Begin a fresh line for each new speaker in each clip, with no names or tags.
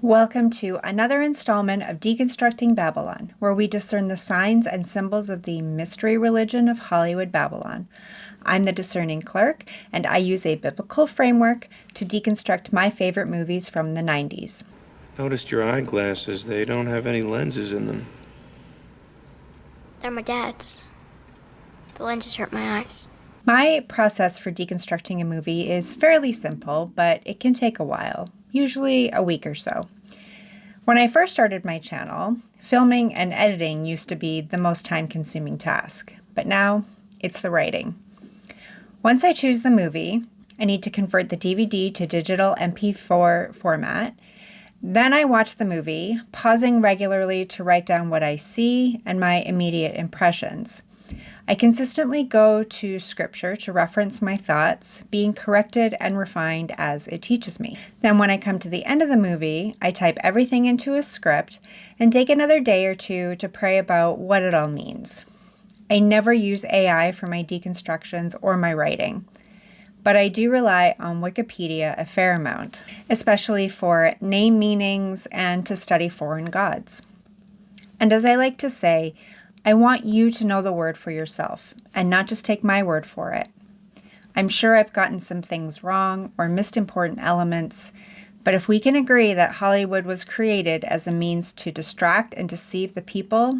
Welcome to another installment of Deconstructing Babylon, where we discern the signs and symbols of the mystery religion of Hollywood Babylon. I'm the Discerning Clerk, and I use a biblical framework to deconstruct my favorite movies from the 90s.
Noticed your eyeglasses. They don't have any lenses in them.
They're my dad's. The lenses hurt my eyes.
My process for deconstructing a movie is fairly simple, but it can take a while, usually a week or so. When I first started my channel, filming and editing used to be the most time-consuming task, but now it's the writing. Once I choose the movie, I need to convert the DVD to digital MP4 format. Then I watch the movie, pausing regularly to write down what I see and my immediate impressions. I consistently go to scripture to reference my thoughts, being corrected and refined as it teaches me. Then when I come to the end of the movie, I type everything into a script and take another day or two to pray about what it all means. I never use AI for my deconstructions or my writing, but I do rely on Wikipedia a fair amount, especially for name meanings and to study foreign gods. And as I like to say, I want you to know the word for yourself and not just take my word for it. I'm sure I've gotten some things wrong or missed important elements, but if we can agree that Hollywood was created as a means to distract and deceive the people,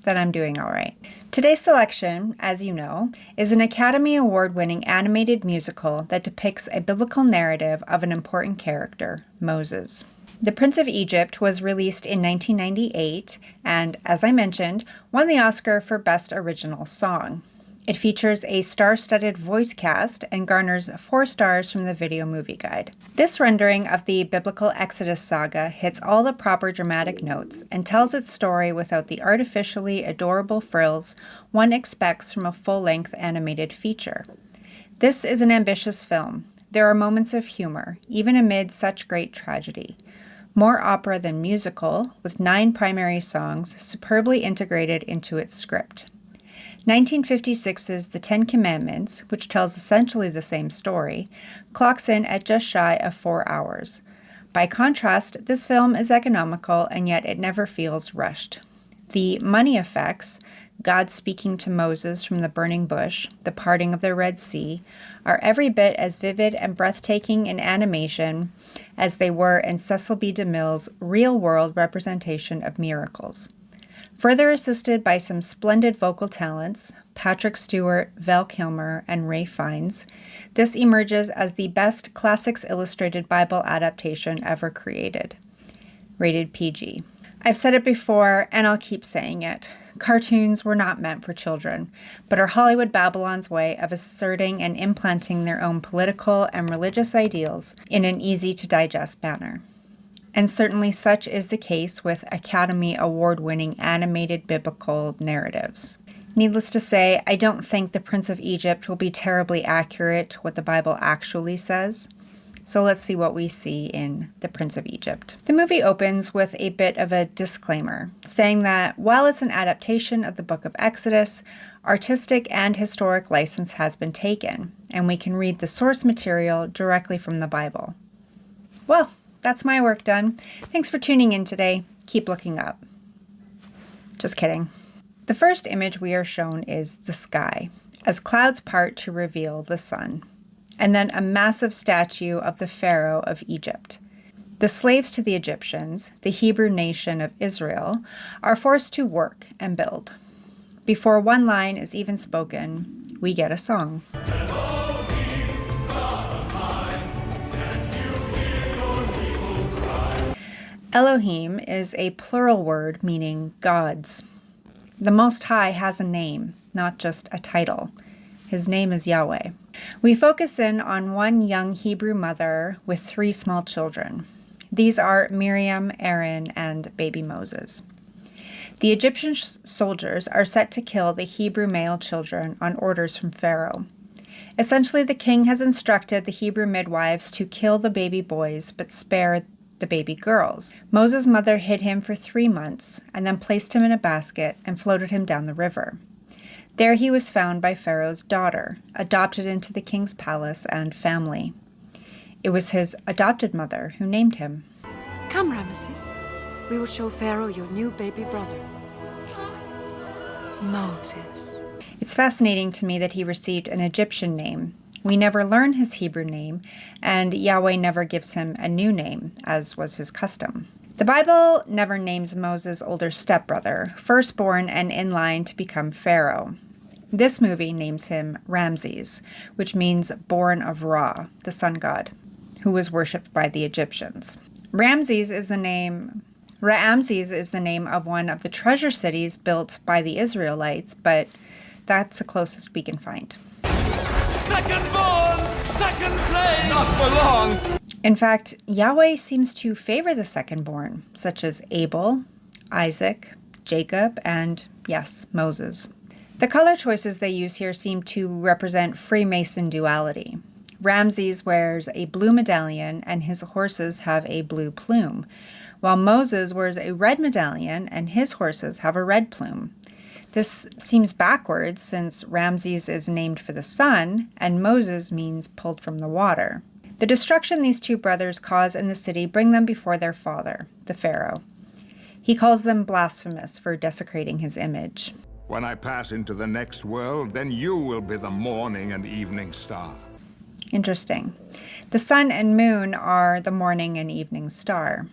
then I'm doing all right. Today's selection, as you know, is an Academy Award-winning animated musical that depicts a biblical narrative of an important character, Moses. The Prince of Egypt was released in 1998 and, as I mentioned, won the Oscar for Best Original Song. It features a star-studded voice cast and garners 4 stars from the Video Movie Guide. This rendering of the biblical Exodus saga hits all the proper dramatic notes and tells its story without the artificially adorable frills one expects from a full-length animated feature. This is an ambitious film. There are moments of humor, even amid such great tragedy. More opera than musical, with 9 primary songs superbly integrated into its script. 1956's The Ten Commandments, which tells essentially the same story, clocks in at just shy of 4 hours. By contrast, this film is economical and yet it never feels rushed. The money effects, God speaking to Moses from the burning bush, the parting of the Red Sea, are every bit as vivid and breathtaking in animation as they were in Cecil B. DeMille's real-world representation of miracles. Further assisted by some splendid vocal talents, Patrick Stewart, Val Kilmer, and Ralph Fiennes, this emerges as the best Classics Illustrated Bible adaptation ever created. Rated PG. I've said it before, and I'll keep saying it. Cartoons were not meant for children, but are Hollywood Babylon's way of asserting and implanting their own political and religious ideals in an easy-to-digest manner. And certainly such is the case with Academy Award-winning animated biblical narratives. Needless to say, I don't think The Prince of Egypt will be terribly accurate to what the Bible actually says. So let's see what we see in The Prince of Egypt. The movie opens with a bit of a disclaimer, saying that while it's an adaptation of the Book of Exodus, artistic and historic license has been taken, and we can read the source material directly from the Bible. Well, that's my work done. Thanks for tuning in today. Keep looking up. Just kidding. The first image we are shown is the sky, as clouds part to reveal the sun, and then a massive statue of the Pharaoh of Egypt. The slaves to the Egyptians, the Hebrew nation of Israel, are forced to work and build. Before one line is even spoken, we get a song. Elohim is a plural word meaning gods. The Most High has a name, not just a title. His name is Yahweh. We focus in on one young Hebrew mother with 3 small children. These are Miriam, Aaron, and baby Moses. The Egyptian soldiers are set to kill the Hebrew male children on orders from Pharaoh. Essentially, the king has instructed the Hebrew midwives to kill the baby boys but spare the baby girls. Moses' mother hid him for 3 months and then placed him in a basket and floated him down the river. There he was found by Pharaoh's daughter, adopted into the king's palace and family. It was his adopted mother who named him.
Come, Ramesses. We will show Pharaoh your new baby brother. Moses.
It's fascinating to me that he received an Egyptian name. We never learn his Hebrew name, and Yahweh never gives him a new name, as was his custom. The Bible never names Moses' older stepbrother, firstborn and in line to become Pharaoh. This movie names him Ramses, which means born of Ra, the sun god, who was worshipped by the Egyptians. Ramses is the name of one of the treasure cities built by the Israelites, but that's the closest we can find.
Second born, second place! Not for long!
In fact, Yahweh seems to favor the second-born, such as Abel, Isaac, Jacob, and, yes, Moses. The color choices they use here seem to represent Freemason duality. Ramses wears a blue medallion and his horses have a blue plume, while Moses wears a red medallion and his horses have a red plume. This seems backwards since Ramses is named for the sun and Moses means pulled from the water. The destruction these two brothers cause in the city bring them before their father, the Pharaoh. He calls them blasphemous for desecrating his image.
When I pass into the next world, then you will be the morning and evening star.
Interesting. The sun and moon are the morning and evening star.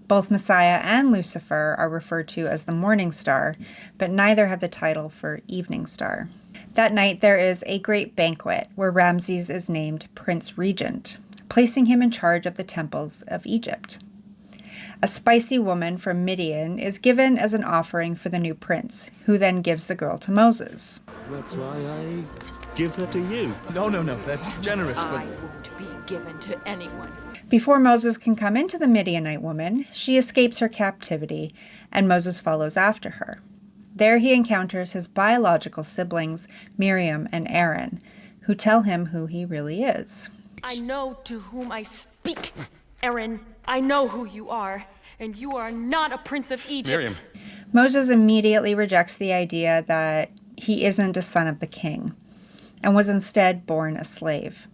Both Messiah and Lucifer are referred to as the morning star, but neither have the title for evening star. That night there is a great banquet where Ramses is named Prince Regent, placing him in charge of the temples of Egypt. A spicy woman from Midian is given as an offering for the new prince, who then gives the girl to Moses.
That's why I give her to you.
No, that's generous, but...
I won't be given to anyone.
Before Moses can come into the Midianite woman, she escapes her captivity, and Moses follows after her. There he encounters his biological siblings, Miriam and Aaron, who tell him who he really is.
I know to whom I speak. Aaron, I know who you are, and you are not a prince of Egypt.
Miriam.
Moses immediately rejects the idea that he isn't a son of the king, and was instead born a slave.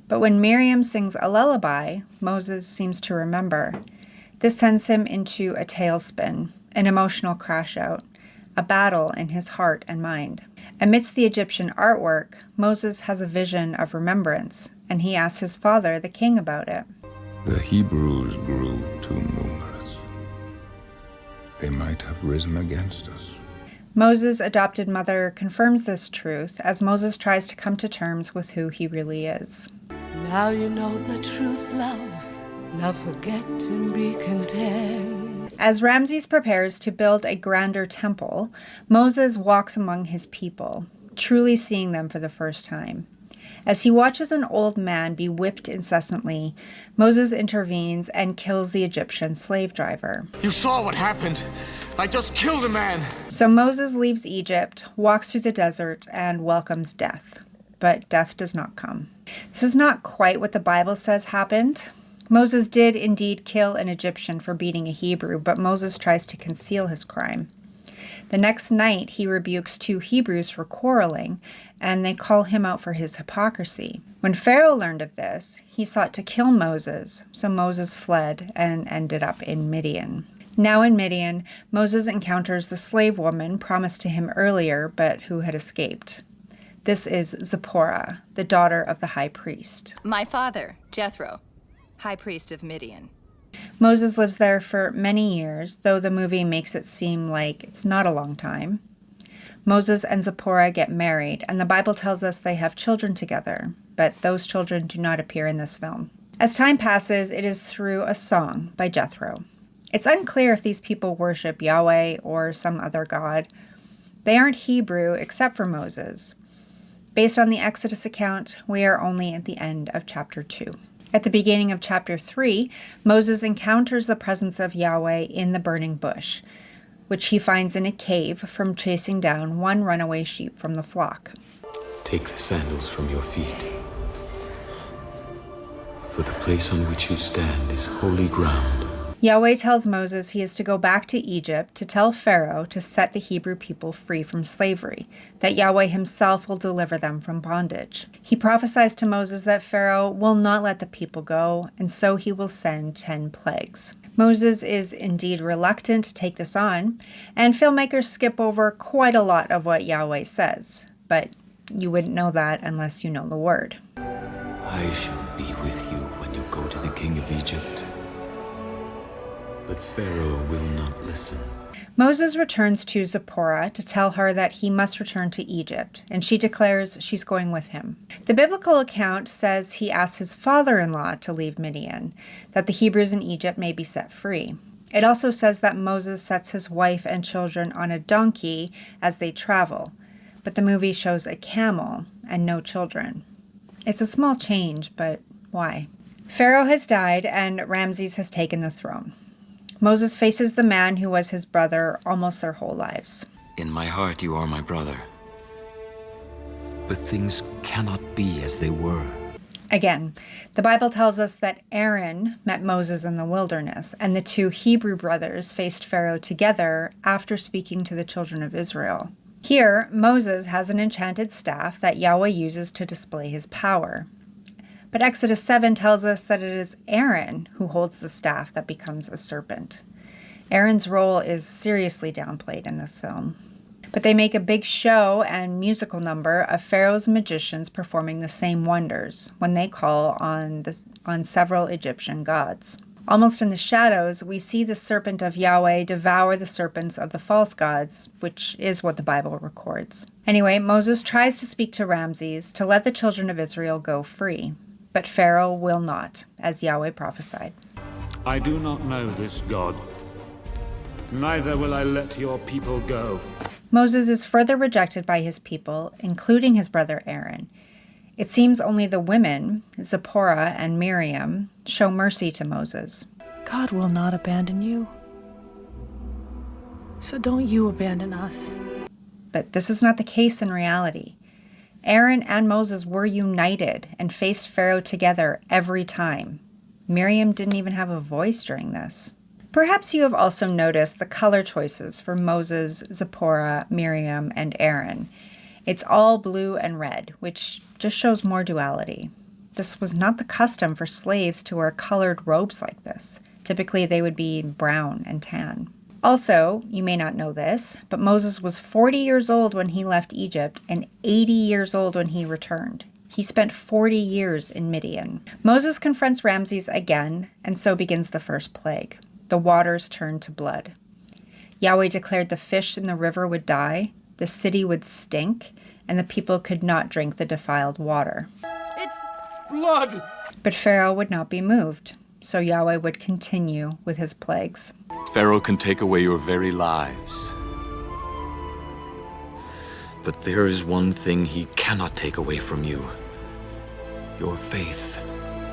But when Miriam sings a lullaby, Moses seems to remember. This sends him into a tailspin, an emotional crash out, a battle in his heart and mind. Amidst the Egyptian artwork, Moses has a vision of remembrance, and he asks his father, the king, about it.
The Hebrews grew too numerous. They might have risen against us.
Moses' adopted mother confirms this truth as Moses tries to come to terms with who he really is.
Now you know the truth, love. Now forget and be content.
As Ramses prepares to build a grander temple, Moses walks among his people, truly seeing them for the first time. As he watches an old man be whipped incessantly, Moses intervenes and kills the Egyptian slave driver.
You saw what happened. I just killed a man.
So Moses leaves Egypt, walks through the desert, and welcomes death. But death does not come. This is not quite what the Bible says happened. Moses did indeed kill an Egyptian for beating a Hebrew, but Moses tries to conceal his crime. The next night, he rebukes two Hebrews for quarreling, and they call him out for his hypocrisy. When Pharaoh learned of this, he sought to kill Moses, so Moses fled and ended up in Midian. Now in Midian, Moses encounters the slave woman promised to him earlier, but who had escaped. This is Zipporah, the daughter of the high priest.
My father, Jethro, high priest of Midian.
Moses lives there for many years, though the movie makes it seem like it's not a long time. Moses and Zipporah get married, and the Bible tells us they have children together, but those children do not appear in this film. As time passes, it is through a song by Jethro. It's unclear if these people worship Yahweh or some other god. They aren't Hebrew except for Moses. Based on the Exodus account, we are only at the end of chapter 2. At the beginning of chapter 3, Moses encounters the presence of Yahweh in the burning bush, which he finds in a cave from chasing down one runaway sheep from the flock.
Take the sandals from your feet, for the place on which you stand is holy ground.
Yahweh tells Moses he is to go back to Egypt to tell Pharaoh to set the Hebrew people free from slavery, that Yahweh himself will deliver them from bondage. He prophesies to Moses that Pharaoh will not let the people go, and so he will send 10 plagues. Moses is indeed reluctant to take this on, and filmmakers skip over quite a lot of what Yahweh says, but you wouldn't know that unless you know the word.
I shall be with you when you go to the king of Egypt. But Pharaoh will not listen.
Moses returns to Zipporah to tell her that he must return to Egypt, and she declares she's going with him. The biblical account says he asks his father-in-law to leave Midian, that the Hebrews in Egypt may be set free. It also says that Moses sets his wife and children on a donkey as they travel, but the movie shows a camel and no children. It's a small change, but why? Pharaoh has died and Ramses has taken the throne. Moses faces the man who was his brother almost their whole lives.
In my heart, you are my brother. But things cannot be as they were.
Again, the Bible tells us that Aaron met Moses in the wilderness, and the two Hebrew brothers faced Pharaoh together after speaking to the children of Israel. Here, Moses has an enchanted staff that Yahweh uses to display his power. But Exodus 7 tells us that it is Aaron who holds the staff that becomes a serpent. Aaron's role is seriously downplayed in this film. But they make a big show and musical number of Pharaoh's magicians performing the same wonders when they call on several Egyptian gods. Almost in the shadows, we see the serpent of Yahweh devour the serpents of the false gods, which is what the Bible records. Anyway, Moses tries to speak to Ramses to let the children of Israel go free. But Pharaoh will not, as Yahweh prophesied.
I do not know this God. Neither will I let your people go.
Moses is further rejected by his people, including his brother Aaron. It seems only the women, Zipporah and Miriam, show mercy to Moses.
God will not abandon you. So don't you abandon us.
But this is not the case in reality. Aaron and Moses were united and faced Pharaoh together every time. Miriam didn't even have a voice during this. Perhaps you have also noticed the color choices for Moses, Zipporah, Miriam, and Aaron. It's all blue and red, which just shows more duality. This was not the custom for slaves to wear colored robes like this. Typically, they would be brown and tan. Also, you may not know this, but Moses was 40 years old when he left Egypt and 80 years old when he returned. He spent 40 years in Midian. Moses confronts Ramses again, and so begins the first plague. The waters turned to blood. Yahweh declared the fish in the river would die, the city would stink, and the people could not drink the defiled water.
It's blood!
But Pharaoh would not be moved, so Yahweh would continue with his plagues.
Pharaoh can take away your very lives. But there is one thing he cannot take away from you. Your faith.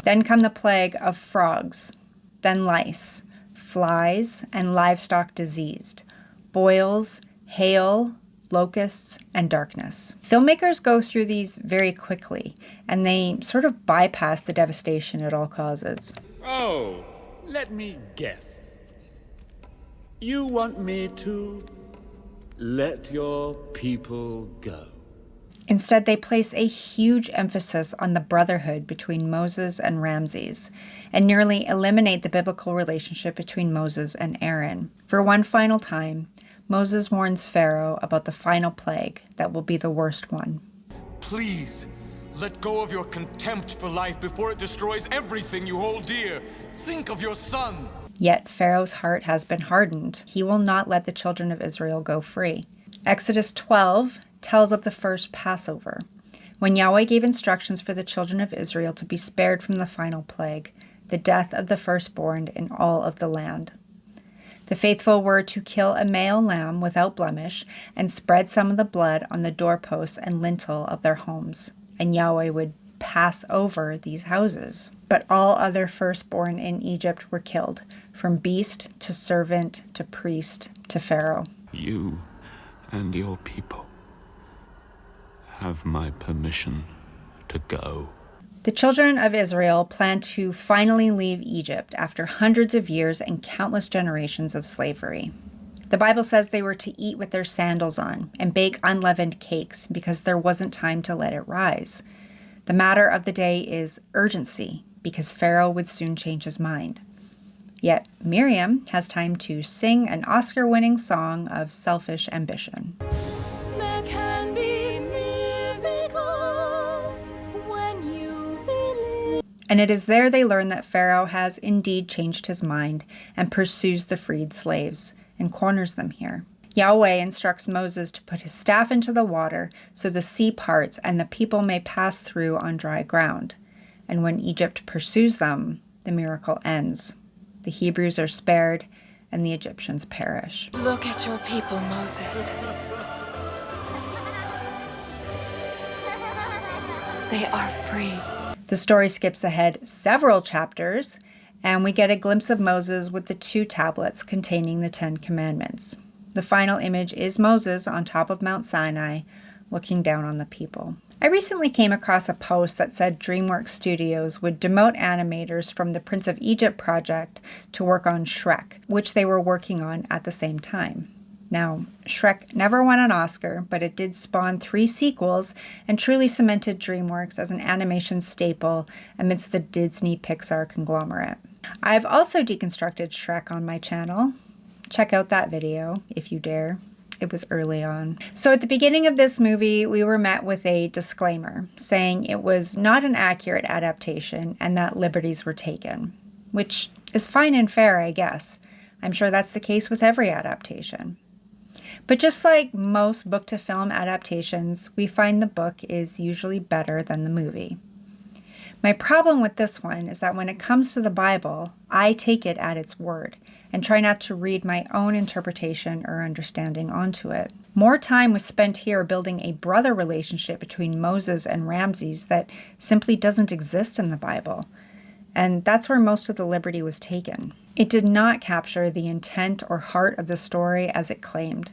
Then come the plague of frogs, then lice, flies, and livestock diseased, boils, hail, locusts, and darkness. Filmmakers go through these very quickly, and they sort of bypass the devastation it all causes.
Oh, let me guess. You want me to let your people go?
Instead, they place a huge emphasis on the brotherhood between Moses and Ramses, and nearly eliminate the biblical relationship between Moses and Aaron. For one final time, Moses warns Pharaoh about the final plague that will be the worst one.
Please, let go of your contempt for life before it destroys everything you hold dear. Think of your son.
Yet Pharaoh's heart has been hardened. He will not let the children of Israel go free. Exodus 12 tells of the first Passover, when Yahweh gave instructions for the children of Israel to be spared from the final plague, the death of the firstborn in all of the land. The faithful were to kill a male lamb without blemish and spread some of the blood on the doorposts and lintel of their homes, and Yahweh would pass over these houses. But all other firstborn in Egypt were killed, from beast to servant to priest to Pharaoh.
You and your people have my permission to go.
The children of Israel planned to finally leave Egypt after hundreds of years and countless generations of slavery. The Bible says they were to eat with their sandals on and bake unleavened cakes because there wasn't time to let it rise. The matter of the day is urgency, because Pharaoh would soon change his mind. Yet Miriam has time to sing an Oscar-winning song of selfish ambition.
There can be miracles when you believe.
And it is there they learn that Pharaoh has indeed changed his mind and pursues the freed slaves and corners them here. Yahweh instructs Moses to put his staff into the water so the sea parts and the people may pass through on dry ground. And when Egypt pursues them, the miracle ends. The Hebrews are spared and the Egyptians perish.
Look at your people, Moses. They are free.
The story skips ahead several chapters, and we get a glimpse of Moses with the 2 tablets containing the 10 commandments. The final image is Moses on top of Mount Sinai, looking down on the people. I recently came across a post that said DreamWorks Studios would demote animators from the Prince of Egypt project to work on Shrek, which they were working on at the same time. Now, Shrek never won an Oscar, but it did spawn 3 sequels and truly cemented DreamWorks as an animation staple amidst the Disney Pixar conglomerate. I've also deconstructed Shrek on my channel. Check out that video if you dare. It was early on. So at the beginning of this movie, we were met with a disclaimer saying it was not an accurate adaptation and that liberties were taken, which is fine and fair, I guess. I'm sure that's the case with every adaptation. But just like most book-to-film adaptations, we find the book is usually better than the movie. My problem with this one is that when it comes to the Bible, I take it at its word and try not to read my own interpretation or understanding onto it. More time was spent here building a brother relationship between Moses and Ramses that simply doesn't exist in the Bible. And that's where most of the liberty was taken. It did not capture the intent or heart of the story as it claimed,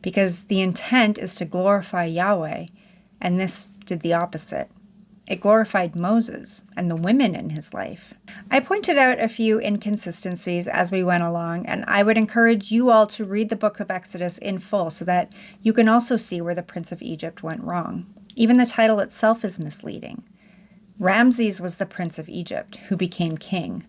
because the intent is to glorify Yahweh, and this did the opposite. It glorified Moses and the women in his life. I pointed out a few inconsistencies as we went along, and I would encourage you all to read the book of Exodus in full so that you can also see where the Prince of Egypt went wrong. Even the title itself is misleading. Ramses was the Prince of Egypt, who became king.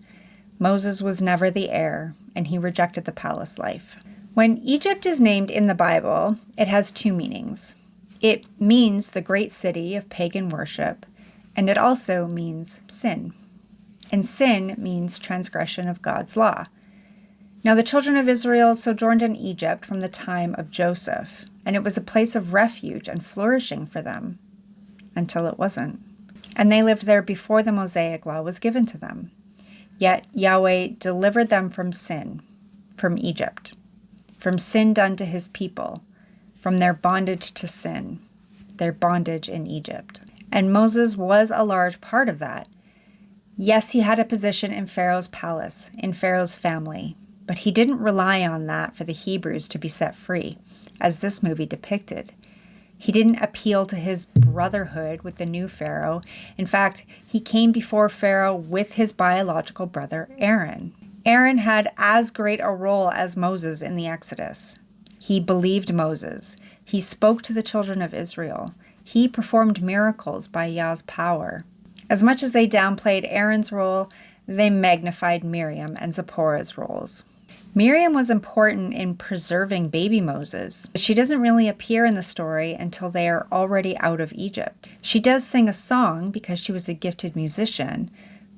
Moses was never the heir, and he rejected the palace life. When Egypt is named in the Bible, it has 2 meanings. It means the great city of pagan worship, and it also means sin. And sin means transgression of God's law. Now the children of Israel sojourned in Egypt from the time of Joseph, and it was a place of refuge and flourishing for them, until it wasn't. And they lived there before the Mosaic law was given to them. Yet Yahweh delivered them from sin, from Egypt, from sin done to his people, from their bondage to sin, their bondage in Egypt. And Moses was a large part of that. Yes, he had a position in Pharaoh's palace, in Pharaoh's family, but he didn't rely on that for the Hebrews to be set free, as this movie depicted. He didn't appeal to his brotherhood with the new Pharaoh. In fact, he came before Pharaoh with his biological brother, Aaron. Aaron had as great a role as Moses in the Exodus. He believed Moses. He spoke to the children of Israel. He performed miracles by Yah's power. As much as they downplayed Aaron's role, they magnified Miriam and Zipporah's roles. Miriam was important in preserving baby Moses, but she doesn't really appear in the story until they are already out of Egypt. She does sing a song because she was a gifted musician,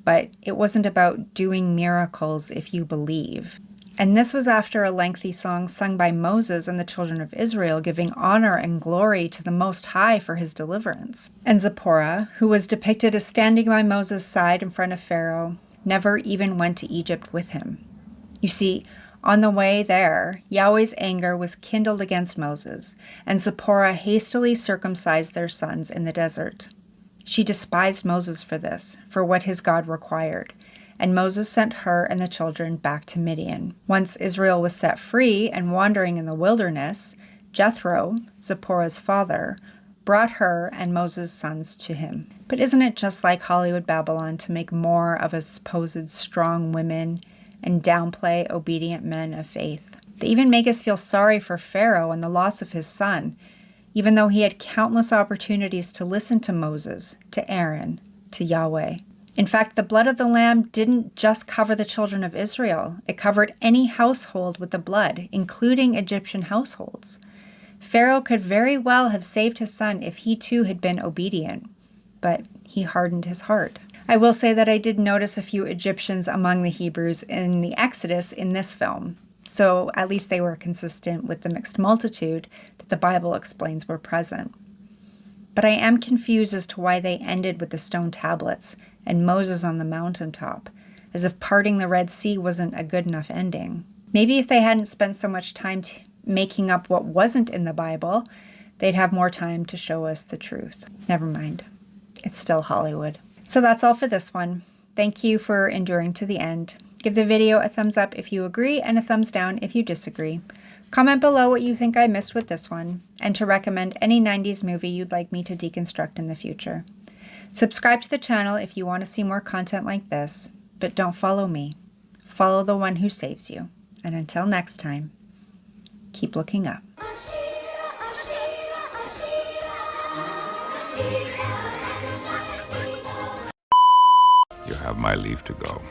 but it wasn't about doing miracles if you believe. And this was after a lengthy song sung by Moses and the children of Israel, giving honor and glory to the Most High for his deliverance. And Zipporah, who was depicted as standing by Moses' side in front of Pharaoh, never even went to Egypt with him. You see, on the way there, Yahweh's anger was kindled against Moses, and Zipporah hastily circumcised their sons in the desert. She despised Moses for this, for what his God required, and Moses sent her and the children back to Midian. Once Israel was set free and wandering in the wilderness, Jethro, Zipporah's father, brought her and Moses' sons to him. But isn't it just like Hollywood Babylon to make more of a supposed strong women and downplay obedient men of faith? They even make us feel sorry for Pharaoh and the loss of his son, even though he had countless opportunities to listen to Moses, to Aaron, to Yahweh. In fact, the blood of the lamb didn't just cover the children of Israel. It covered any household with the blood, including Egyptian households. Pharaoh could very well have saved his son if he too had been obedient, but he hardened his heart. I will say that I did notice a few Egyptians among the Hebrews in the Exodus in this film, so at least they were consistent with the mixed multitude that the Bible explains were present. But I am confused as to why they ended with the stone tablets and Moses on the mountaintop, as if parting the Red Sea wasn't a good enough ending. Maybe if they hadn't spent so much time making up what wasn't in the Bible, they'd have more time to show us the truth. Never mind. It's still Hollywood. So that's all for this one. Thank you for enduring to the end. Give the video a thumbs up if you agree and a thumbs down if you disagree. Comment below what you think I missed with this one, and to recommend any 90s movie you'd like me to deconstruct in the future. Subscribe to the channel if you want to see more content like this, but don't follow me. Follow the one who saves you. And until next time, keep looking up.
You have my leave to go.